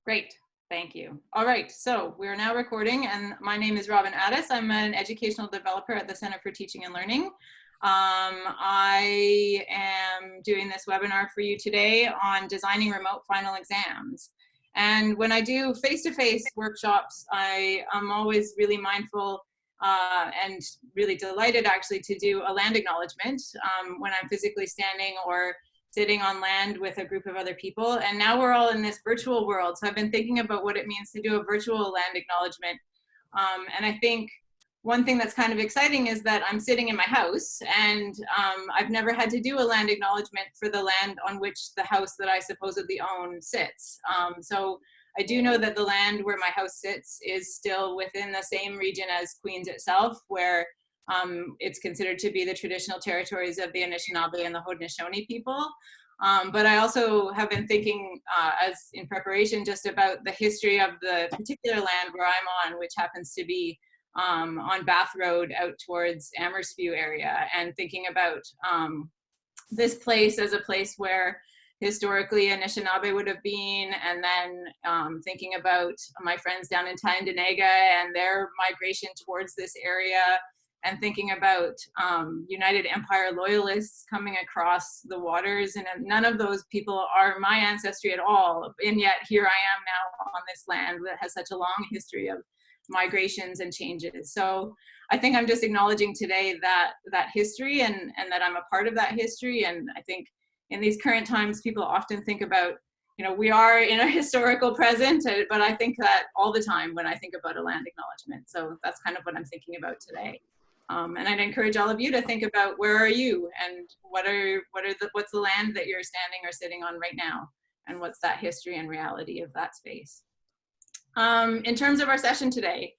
Great, thank you. All right, so we're now recording, and my name is Robin Addis. I'm an educational developer at the Center for Teaching and Learning. I am doing this webinar for you today on designing remote final exams. And when I do face-to-face workshops, I am always really mindful and really delighted actually to do a land acknowledgement when I'm physically standing or sitting on land with a group of other people. And now we're all in this virtual world. So I've been thinking about what it means to do a virtual land acknowledgement. And I think one thing that's kind of exciting is that I'm sitting in my house, and I've never had to do a land acknowledgement for the land on which the house that I supposedly own sits. So I do know that the land where my house sits is still within the same region as Queens itself, where it's considered to be the traditional territories of the Anishinaabe and the Haudenosaunee people. But I also have been thinking as in preparation just about the history of the particular land where I'm on, which happens to be on Bath Road out towards Amherstview area, and thinking about this place as a place where historically Anishinaabe would have been, and then thinking about my friends down in Tyendinaga and their migration towards this area, and thinking about United Empire loyalists coming across the waters, and none of those people are my ancestry at all, and yet here I am now on this land that has such a long history of migrations and changes. So I think I'm just acknowledging today that history, and that I'm a part of that history. And I think in these current times, people often think about, you know, we are in a historical present, but I think that all the time when I think about a land acknowledgement. So that's kind of what I'm thinking about today. And I'd encourage all of you to think about, where are you, and what's the land that you're standing or sitting on right now, and what's that history and reality of that space. In terms of our session today,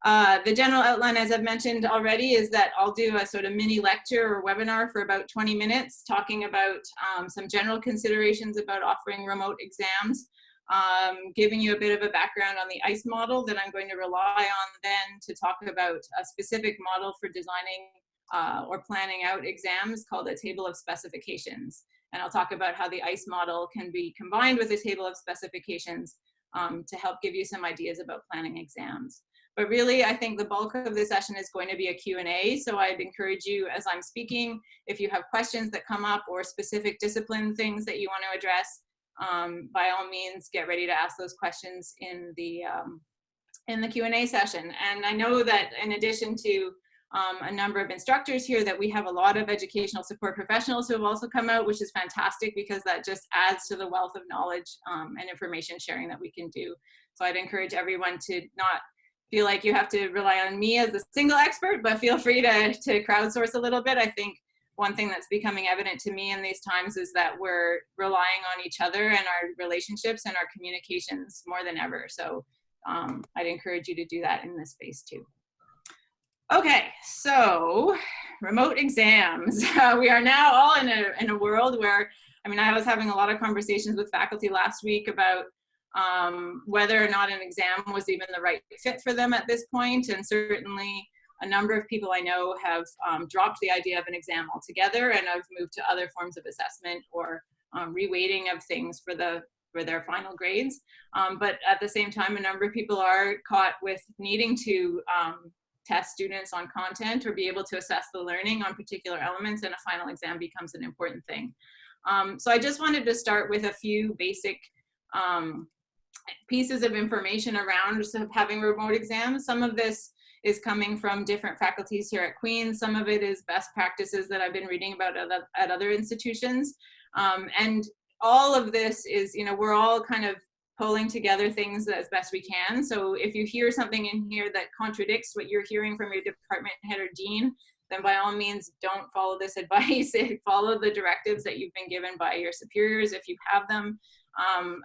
the general outline, as I've mentioned already, is that I'll do a sort of mini lecture or webinar for about 20 minutes, talking about some general considerations about offering remote exams, giving you a bit of a background on the ICE model that I'm going to rely on then to talk about a specific model for designing or planning out exams called a table of specifications. And I'll talk about how the ICE model can be combined with a table of specifications to help give you some ideas about planning exams. But really, I think the bulk of this session is going to be a Q&A. So I'd encourage you, as I'm speaking, if you have questions that come up or specific discipline things that you want to address, by all means, get ready to ask those questions in the Q&A session. And I know that in addition to a number of instructors here, that we have a lot of educational support professionals who have also come out, which is fantastic, because that just adds to the wealth of knowledge and information sharing that we can do. So I'd encourage everyone to not feel like you have to rely on me as a single expert, but feel free to crowdsource a little bit. I think one thing that's becoming evident to me in these times is that we're relying on each other and our relationships and our communications more than ever. So I'd encourage you to do that in this space too. Okay, so remote exams. We are now all in a world where, I mean, I was having a lot of conversations with faculty last week about whether or not an exam was even the right fit for them at this point. And certainly a number of people I know have dropped the idea of an exam altogether and have moved to other forms of assessment or reweighting of things for their final grades. But at the same time, a number of people are caught with needing to test students on content or be able to assess the learning on particular elements, and a final exam becomes an important thing. So I just wanted to start with a few basic pieces of information around having remote exams. Some of this is coming from different faculties here at Queen's. Some of it is best practices that I've been reading about at other institutions. And all of this is, you know, we're all kind of pulling together things as best we can. So if you hear something in here that contradicts what you're hearing from your department head or dean, then by all means, don't follow this advice. Follow the directives that you've been given by your superiors if you have them.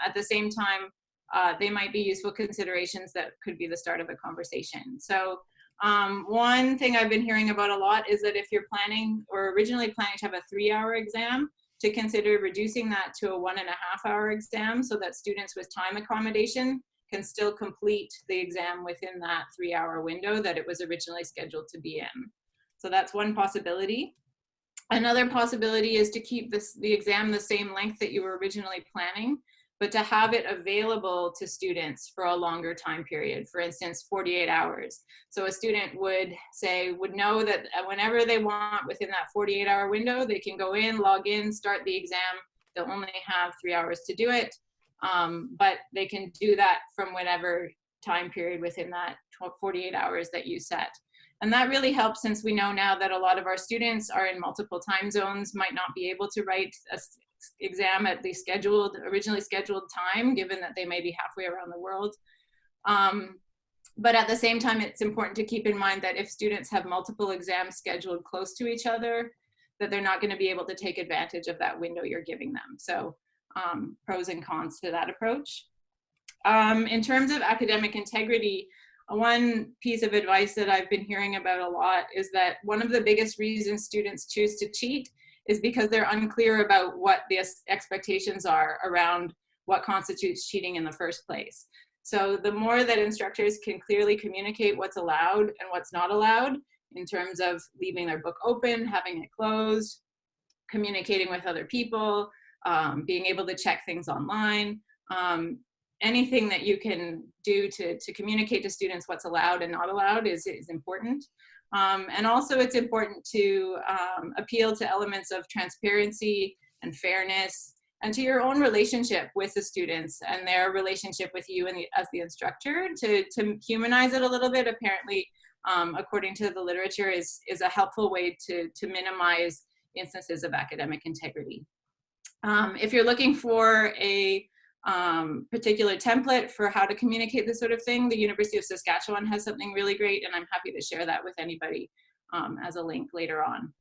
At the same time, they might be useful considerations that could be the start of a conversation. So one thing I've been hearing about a lot is that if you're planning or originally planning to have a 3-hour exam, to consider reducing that to a 1.5-hour exam so that students with time accommodation can still complete the exam within that 3-hour window that it was originally scheduled to be in. So that's one possibility. Another possibility is to keep the exam the same length that you were originally planning. but to have it available to students for a longer time period, for instance, 48 hours. So a student would know that whenever they want within that 48-hour window, they can go in, log in, start the exam. They'll only have 3 hours to do it, but they can do that from whatever time period within that 48 hours that you set. And that really helps, since we know now that a lot of our students are in multiple time zones, might not be able to write a exam at the originally scheduled time, given that they may be halfway around the world. But at the same time, it's important to keep in mind that if students have multiple exams scheduled close to each other, that they're not going to be able to take advantage of that window you're giving them. So pros and cons to that approach. In terms of academic integrity, one piece of advice that I've been hearing about a lot is that one of the biggest reasons students choose to cheat is because they're unclear about what the expectations are around what constitutes cheating in the first place. So the more that instructors can clearly communicate what's allowed and what's not allowed in terms of leaving their book open, having it closed, communicating with other people, being able to check things online, anything that you can do to communicate to students what's allowed and not allowed is important. And also it's important to appeal to elements of transparency and fairness, and to your own relationship with the students and their relationship with you and as the instructor, to humanize it a little bit. Apparently, according to the literature, is a helpful way to minimize instances of academic integrity. If you're looking for a particular template for how to communicate this sort of thing, the University of Saskatchewan has something really great, and I'm happy to share that with anybody as a link later on.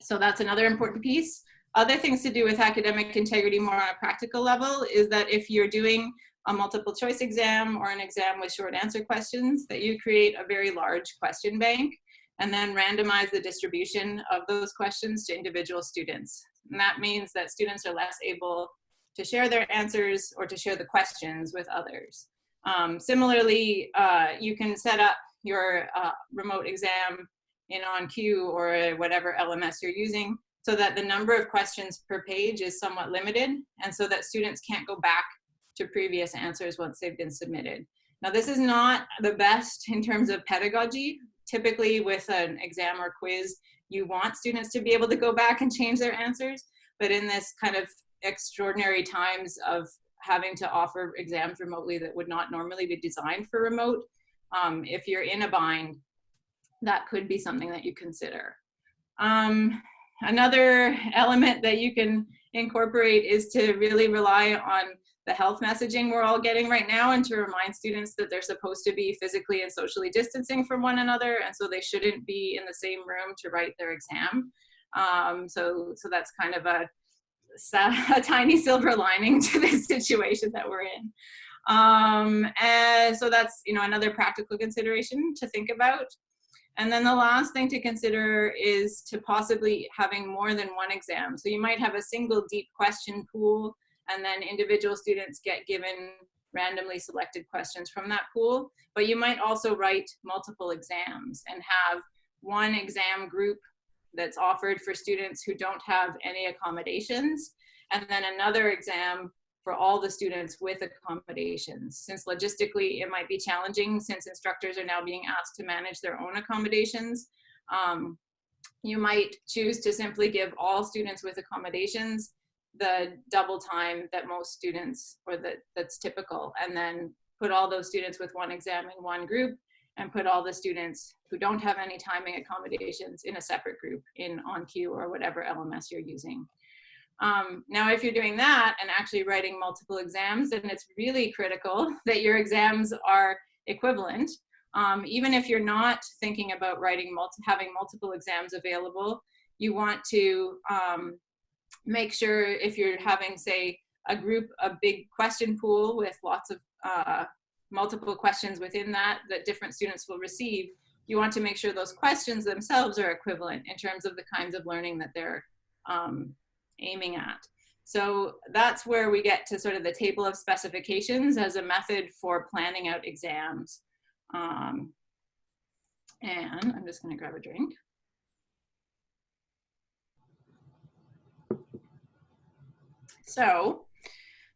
So that's another important piece. Other things to do with academic integrity more on a practical level is that if you're doing a multiple choice exam or an exam with short answer questions, that you create a very large question bank and then randomize the distribution of those questions to individual students. And that means that students are less able to share their answers or to share the questions with others. Similarly, you can set up your remote exam in OnQ or whatever LMS you're using so that the number of questions per page is somewhat limited, and so that students can't go back to previous answers once they've been submitted. Now, this is not the best in terms of pedagogy. Typically with an exam or quiz, you want students to be able to go back and change their answers, but in this kind of extraordinary times of having to offer exams remotely that would not normally be designed for remote, if you're in a bind, that could be something that you consider. Another element that you can incorporate is to really rely on the health messaging we're all getting right now, and to remind students that they're supposed to be physically and socially distancing from one another, and so they shouldn't be in the same room to write their exam. So that's kind of a tiny silver lining to this situation that we're in. And so that's, another practical consideration to think about. And then the last thing to consider is to possibly having more than one exam. So you might have a single deep question pool, and then individual students get given randomly selected questions from that pool. But you might also write multiple exams and have one exam group that's offered for students who don't have any accommodations, and then another exam for all the students with accommodations. Since logistically it might be challenging, since instructors are now being asked to manage their own accommodations, you might choose to simply give all students with accommodations the double time that most students, or that's typical, and then put all those students with one exam in one group, and put all the students who don't have any timing accommodations in a separate group in OnQ or whatever LMS you're using. Now, if you're doing that and actually writing multiple exams, then it's really critical that your exams are equivalent. Even if you're not thinking about having multiple exams available, you want to make sure, if you're having, say, a big question pool with lots of multiple questions within that different students will receive, you want to make sure those questions themselves are equivalent in terms of the kinds of learning that they're aiming at. So that's where we get to sort of the table of specifications as a method for planning out exams. And I'm just going to grab a drink. So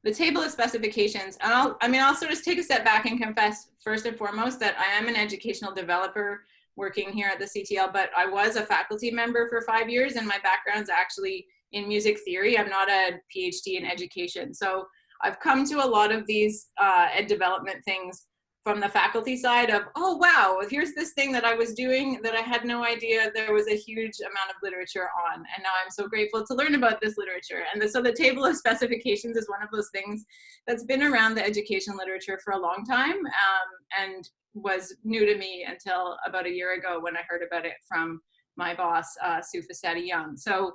the table of specifications, and I'll sort of take a step back and confess first and foremost that I am an educational developer working here at the CTL, but I was a faculty member for 5 years, and my background's actually in music theory. I'm not a PhD in education. So I've come to a lot of these ed development things from the faculty side of, oh, wow, here's this thing that I was doing that I had no idea there was a huge amount of literature on. And now I'm so grateful to learn about this literature. And so the table of specifications is one of those things that's been around the education literature for a long time, and was new to me until about a year ago when I heard about it from my boss, Sue Young. So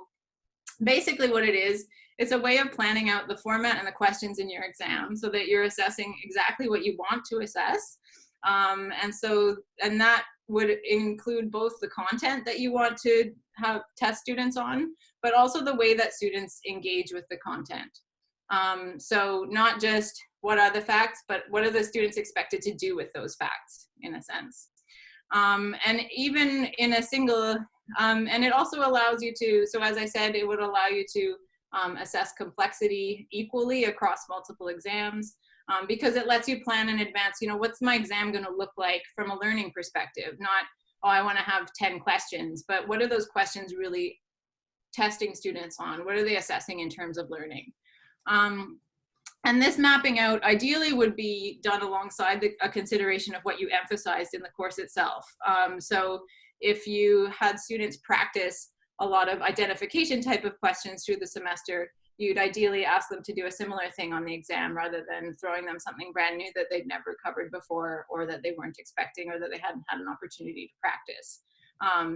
basically what it is, it's a way of planning out the format and the questions in your exam so that you're assessing exactly what you want to assess. And that would include both the content that you want to have test students on, but also the way that students engage with the content. So not just what are the facts, but what are the students expected to do with those facts, in a sense. And even in a single, and it also allows you to, so as I said, it would allow you to assess complexity equally across multiple exams, because it lets you plan in advance, you know, what's my exam going to look like from a learning perspective? Not, oh, I want to have 10 questions, but what are those questions really testing students on? What are they assessing in terms of learning? And this mapping out ideally would be done alongside a consideration of what you emphasized in the course itself. So if you had students practice a lot of identification type of questions through the semester, you'd ideally ask them to do a similar thing on the exam rather than throwing them something brand new that they'd never covered before, or that they weren't expecting, or that they hadn't had an opportunity to practice.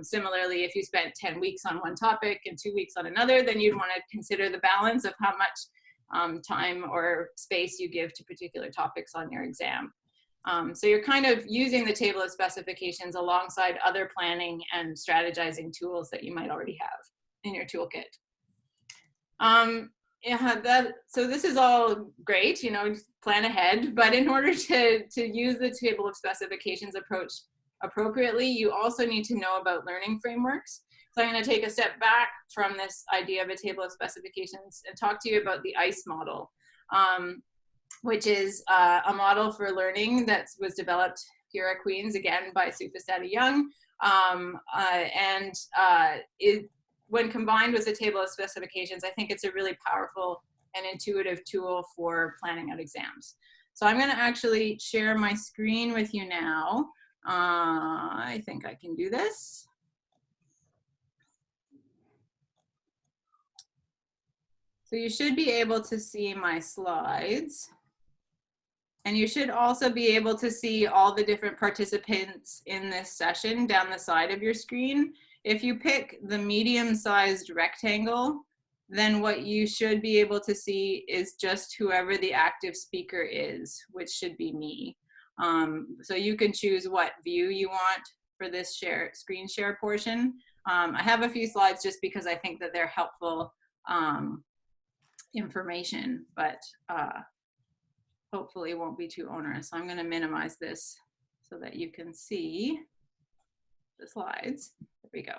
Similarly, if you spent 10 weeks on one topic and 2 weeks on another, then you'd want to consider the balance of how much time or space you give to particular topics on your exam. So you're kind of using the table of specifications alongside other planning and strategizing tools that you might already have in your toolkit. So this is all great, you know, plan ahead, but in order to use the table of specifications approach appropriately, you also need to know about learning frameworks. So I'm going to take a step back from this idea of a table of specifications and talk to you about the ICE model, which is a model for learning that was developed here at Queen's, again, by Sue Young. When combined with the table of specifications, I think it's a really powerful and intuitive tool for planning out exams. So I'm going to actually share my screen with you now. I think I can do this. So you should be able to see my slides. And you should also be able to see all the different participants in this session down the side of your screen. If you pick the medium-sized rectangle, then what you should be able to see is just whoever the active speaker is, which should be me. So you can choose what view you want for this screen share portion. I have a few slides just because I think that they're helpful information, but hopefully it won't be too onerous. So I'm going to minimize this so that you can see the slides. There we go.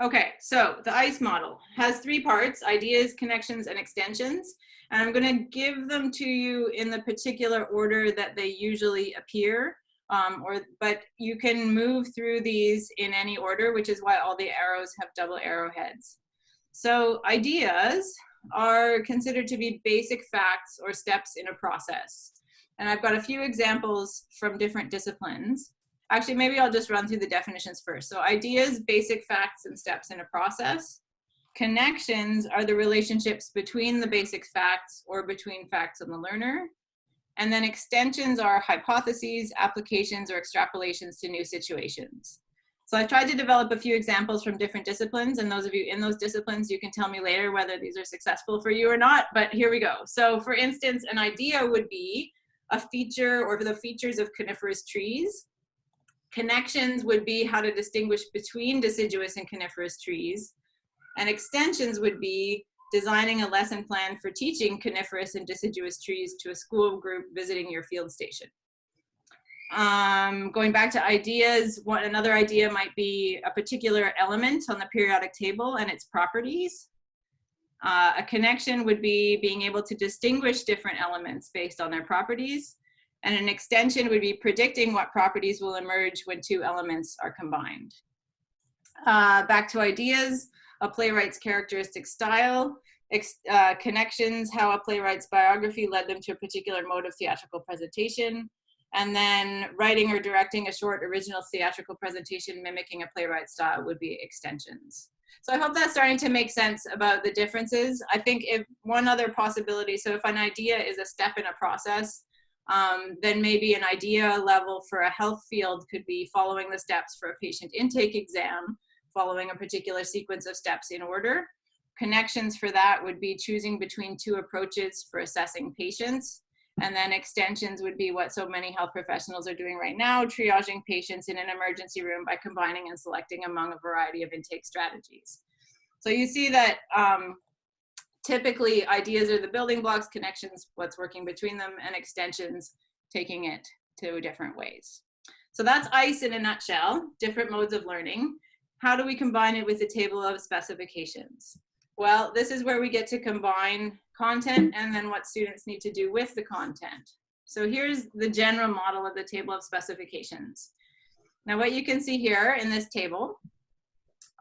Okay, so the ICE model has 3 parts: ideas, connections, and extensions. And I'm going to give them to you in the particular order that they usually appear, but you can move through these in any order, which is why all the arrows have double arrowheads. So ideas are considered to be basic facts or steps in a process. And I've got a few examples from different disciplines. Actually, maybe I'll just run through the definitions first. So ideas, basic facts and steps in a process. Connections are the relationships between the basic facts or between facts and the learner. And then extensions are hypotheses, applications, or extrapolations to new situations. So I tried to develop a few examples from different disciplines, and those of you in those disciplines, you can tell me later whether these are successful for you or not, but here we go. So for instance, an idea would be a feature or the features of coniferous trees. Connections would be how to distinguish between deciduous and coniferous trees. And extensions would be designing a lesson plan for teaching coniferous and deciduous trees to a school group visiting your field station. Going back to ideas, another idea might be a particular element on the periodic table and its properties. A connection would be being able to distinguish different elements based on their properties. And an extension would be predicting what properties will emerge when two elements are combined. Back to ideas, a playwright's characteristic style, connections, how a playwright's biography led them to a particular mode of theatrical presentation, and then writing or directing a short original theatrical presentation mimicking a playwright's style would be extensions. So I hope that's starting to make sense about the differences. I think if one other possibility, so if an idea is a step in a process, then maybe an idea level for a health field could be following the steps for a patient intake exam, following a particular sequence of steps in order. Connections for that would be choosing between two approaches for assessing patients. And then extensions would be what so many health professionals are doing right now, triaging patients in an emergency room by combining and selecting among a variety of intake strategies. So you see that typically ideas are the building blocks, connections, what's working between them, and extensions taking it to different ways. So that's ICE in a nutshell, different modes of learning. How do we combine it with the table of specifications? Well, this is where we get to combine content and then what students need to do with the content. So here's the general model of the table of specifications. Now what you can see here in this table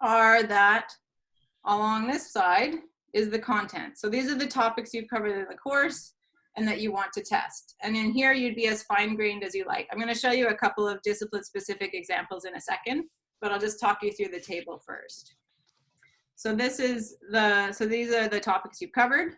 are that along this side is the content. So these are the topics you've covered in the course and that you want to test. And in here you'd be as fine-grained as you like. I'm going to show you a couple of discipline-specific examples in a second, but I'll just talk you through the table first. So these are the topics you've covered.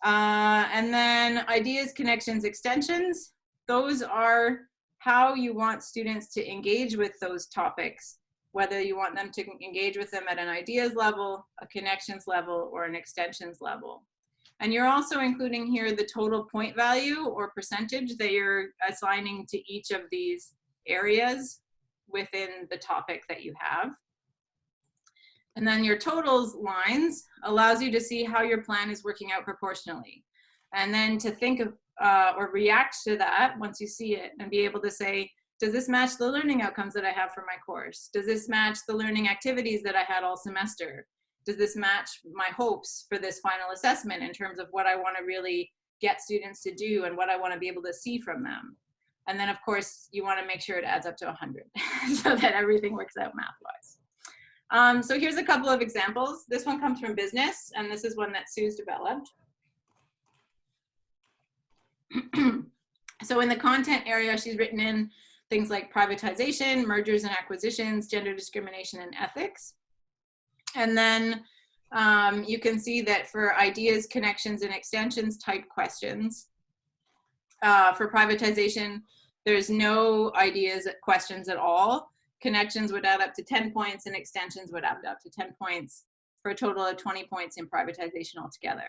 And then ideas, connections, extensions. Those are how you want students to engage with those topics, whether you want them to engage with them at an ideas level, a connections level, or an extensions level. And you're also including here the total point value or percentage that you're assigning to each of these areas within the topic that you have. And then your totals lines allows you to see how your plan is working out proportionally. And then to think of or react to that once you see it and be able to say, does this match the learning outcomes that I have for my course? Does this match the learning activities that I had all semester? Does this match my hopes for this final assessment in terms of what I want to really get students to do and what I want to be able to see from them? And then of course, you want to make sure it adds up to 100 so that everything works out math-wise. So here's a couple of examples. This one comes from business, and this is one that Sue's developed. So in the content area, she's written in things like privatization, mergers and acquisitions, gender discrimination, and ethics. And then you can see that for ideas, connections, and extensions type questions, for privatization, there's no ideas, questions at all. Connections would add up to 10 points and extensions would add up to 10 points for a total of 20 points in privatization altogether.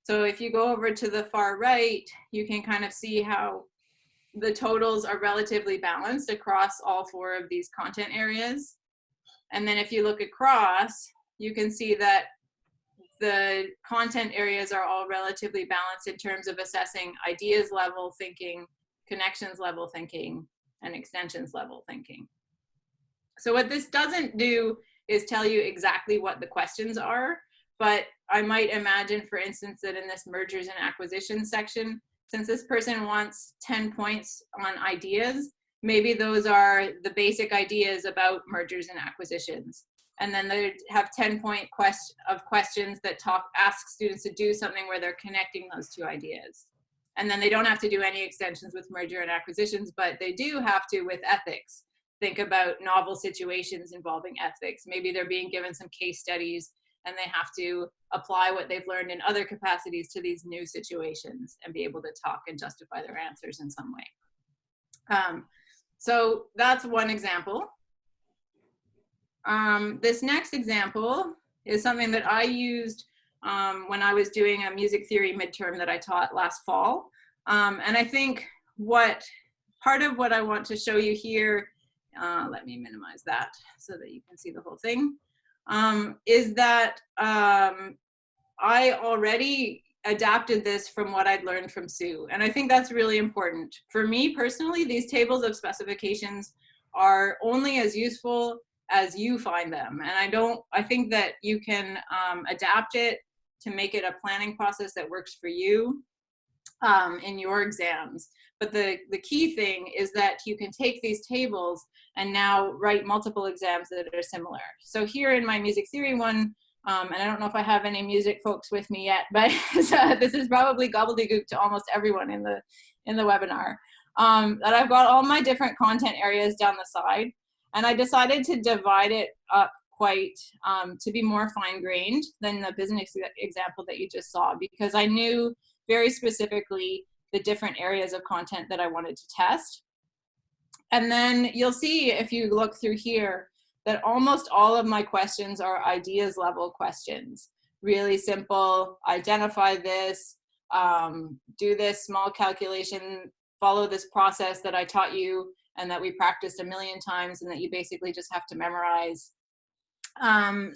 So if you go over to the far right, you can kind of see how the totals are relatively balanced across all four of these content areas. And then if you look across, you can see that the content areas are all relatively balanced in terms of assessing ideas level thinking, connections level thinking, and extensions level thinking. So what this doesn't do is tell you exactly what the questions are, but I might imagine, for instance, that in this mergers and acquisitions section, since this person wants 10 points on ideas, maybe those are the basic ideas about mergers and acquisitions. And then they have 10-point questions that ask students to do something where they're connecting those two ideas. And then they don't have to do any extensions with merger and acquisitions, but they do have to with ethics. Think about novel situations involving ethics. Maybe they're being given some case studies and they have to apply what they've learned in other capacities to these new situations and be able to talk and justify their answers in some way. So that's one example. This next example is something that I used when I was doing a music theory midterm that I taught last fall. And I think part of what I want to show you here, let me minimize that so that you can see the whole thing, is that I already adapted this from what I'd learned from Sue. And I think that's really important. For me personally, these tables of specifications are only as useful as you find them. And I think that you can adapt it to make it a planning process that works for you in your exams. But the key thing is that you can take these tables and now write multiple exams that are similar. So here in my music theory one, and I don't know if I have any music folks with me yet, but this is probably gobbledygook to almost everyone in the webinar, that I've got all my different content areas down the side, and I decided to divide it up quite to be more fine-grained than the business example that you just saw, because I knew very specifically the different areas of content that I wanted to test. And then you'll see if you look through here that almost all of my questions are ideas level questions. Really simple, identify this, do this small calculation, follow this process that I taught you and that we practiced a million times and that you basically just have to memorize. And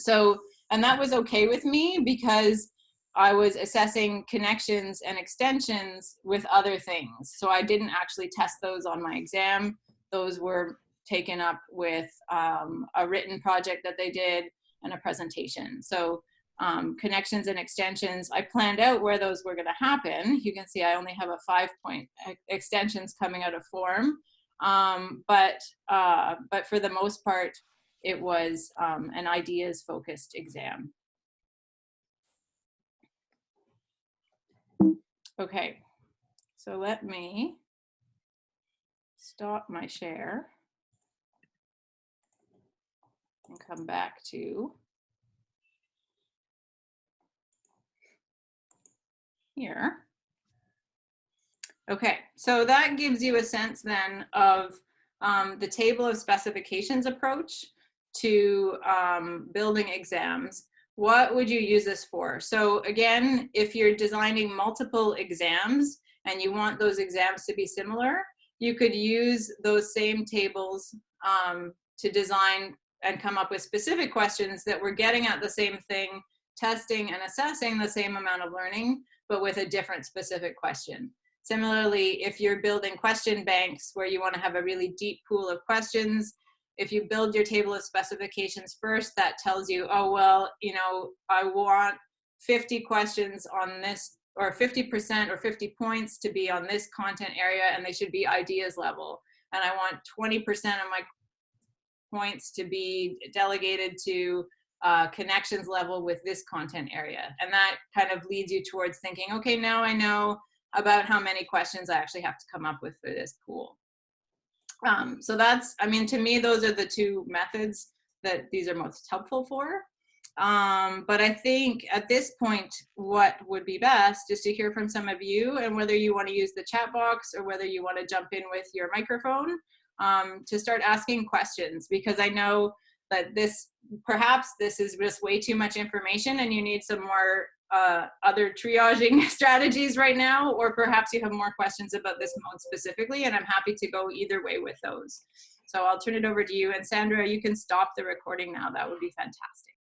that was okay with me because I was assessing connections and extensions with other things. So I didn't actually test those on my exam. Those were taken up with a written project that they did and a presentation. So connections and extensions, I planned out where those were going to happen. You can see I only have a 5-point extensions coming out of form. But for the most part, it was an ideas focused exam. Okay, so let me stop my share and come back to here. Okay, so that gives you a sense then of the table of specifications approach to building exams. What would you use this for? So again, if you're designing multiple exams and you want those exams to be similar, you could use those same tables to design and come up with specific questions that were getting at the same thing, testing and assessing the same amount of learning, but with a different specific question. Similarly, if you're building question banks where you want to have a really deep pool of questions, if you build your table of specifications first, that tells you, oh, well, you know, I want 50 questions on this, or 50% or 50 points to be on this content area, and they should be ideas level. And I want 20% of my points to be delegated to connections level with this content area. And that kind of leads you towards thinking, okay, now I know about how many questions I actually have to come up with for this pool. So that's, I mean, to me, those are the two methods that these are most helpful for. But I think at this point, what would be best is to hear from some of you, and whether you want to use the chat box or whether you want to jump in with your microphone to start asking questions, because I know that perhaps this is just way too much information and you need some more other triaging strategies right now, or perhaps you have more questions about this mode specifically, and I'm happy to go either way with those. So I'll turn it over to you, and Sandra, you can stop the recording now. That would be fantastic.